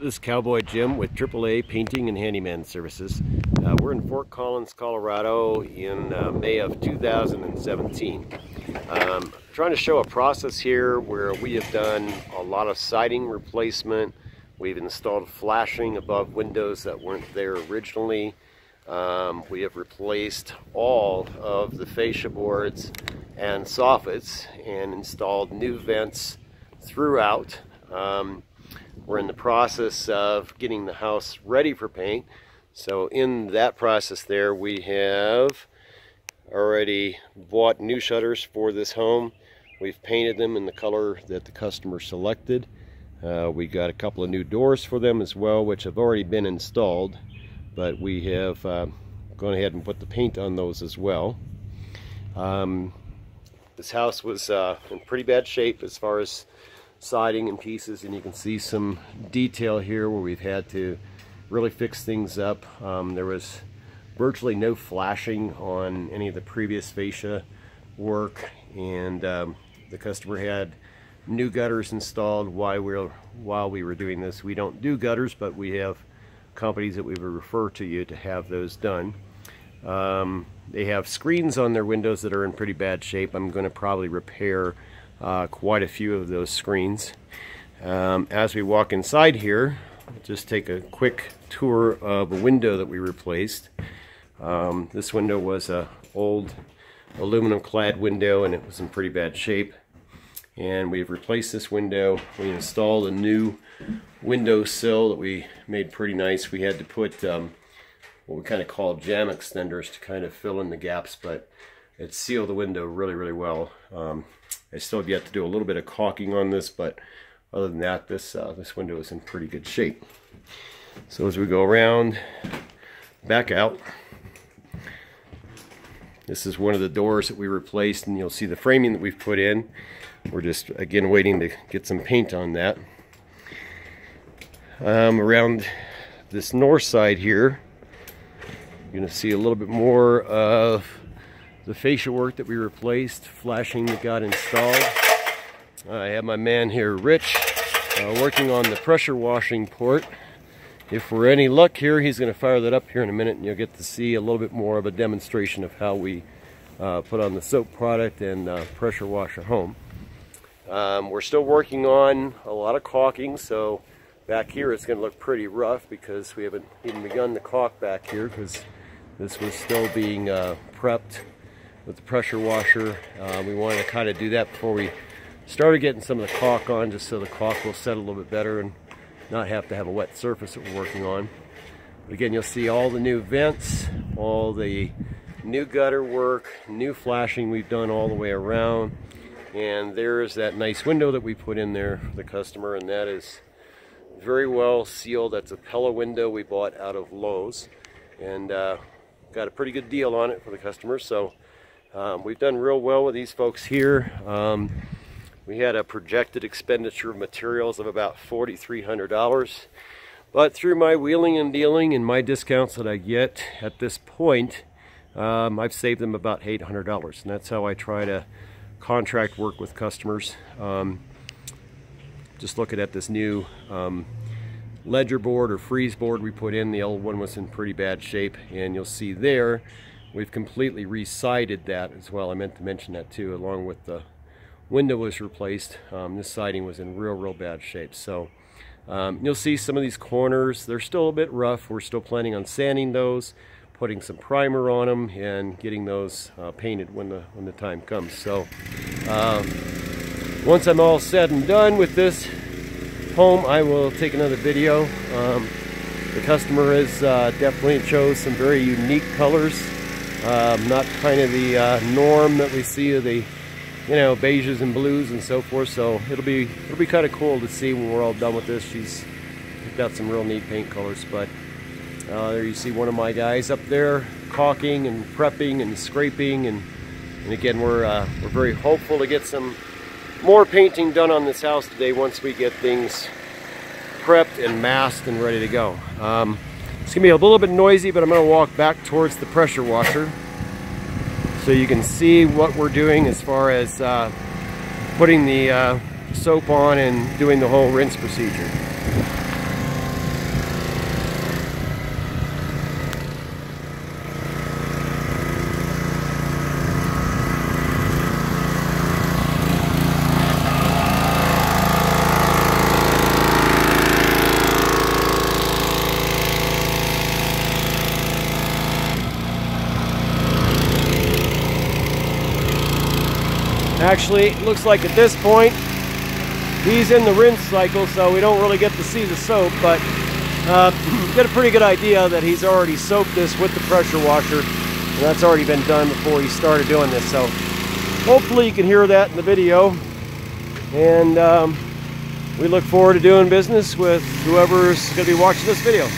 This is Cowboy Jim with AAA Painting and Handyman Services. We're in Fort Collins, Colorado in May of 2017. Trying to show a process here where we have done a lot of siding replacement. We've installed flashing above windows that weren't there originally. We have replaced all of the fascia boards and soffits and installed new vents throughout. We're in the process of getting the house ready for paint. So in that process there, we have already bought new shutters for this home. We've painted them in the color that the customer selected. We got a couple of new doors for them as well, which have already been installed, but we have gone ahead and put the paint on those as well. This house was in pretty bad shape as far as siding and pieces, and you can see some detail here where we've had to really fix things up. There was virtually no flashing on any of the previous fascia work, and the customer had new gutters installed while we were doing this. We don't do gutters, but we have companies that we would refer to you to have those done. They have screens on their windows that are in pretty bad shape. I'm going to probably repair quite a few of those screens. As we walk inside here, just take a quick tour of a window that we replaced. This window was an old aluminum clad window and it was in pretty bad shape, and we've replaced this window. We installed a new window sill that we made pretty nice. We had to put what we kind of call jam extenders to kind of fill in the gaps, but it sealed the window really well. I still have yet to do a little bit of caulking on this, but other than that, this window is in pretty good shape. So as we go around, back out, this is one of the doors that we replaced, and you'll see the framing that we've put in. We're just, again, waiting to get some paint on that. Around this north side here, you're going to see a little bit more of the fascia work that we replaced, flashing that got installed. I have my man here, Rich, working on the pressure washing port. If we're any luck here, he's going to fire that up here in a minute, and you'll get to see a little bit more of a demonstration of how we put on the soap product and pressure wash a home. We're still working on a lot of caulking, so back here it's going to look pretty rough because we haven't even begun the caulk back here because this was still being prepped with the pressure washer. We wanted to kind of do that before we started getting some of the caulk on, just so the caulk will set a little bit better and not have to have a wet surface that we're working on. But again, you'll see all the new vents, all the new gutter work, new flashing we've done all the way around, and there's that nice window that we put in there for the customer, and that is very well sealed. That's a Pella window we bought out of Lowe's, and got a pretty good deal on it for the customer. So we've done real well with these folks here. We had a projected expenditure of materials of about $4,300, but through my wheeling and dealing and my discounts that I get at this point, I've saved them about $800, and that's how I try to contract work with customers. Just looking at this new ledger board or freeze board we put in. The old one was in pretty bad shape, and you'll see there we've completely re-sided that as well. I meant to mention that too, along with the window was replaced. This siding was in real bad shape. So you'll see some of these corners, they're still a bit rough. We're still planning on sanding those, putting some primer on them, and getting those painted when the time comes. So once I'm all said and done with this home, I will take another video. The customer has definitely chose some very unique colors, not kind of the norm that we see of the beiges and blues and so forth. So it'll be kind of cool to see when we're all done with this. She's picked out some real neat paint colors. But there you see one of my guys up there caulking and prepping and scraping, and again, we're very hopeful to get some more painting done on this house today once we get things prepped and masked and ready to go. It's gonna be a little bit noisy, but I'm gonna walk back towards the pressure washer so you can see what we're doing as far as putting the soap on and doing the whole rinse procedure. Actually, it looks like at this point he's in the rinse cycle, so we don't really get to see the soap, but get a pretty good idea that he's already soaked this with the pressure washer, and that's already been done before he started doing this. So hopefully you can hear that in the video, and we look forward to doing business with whoever's going to be watching this video.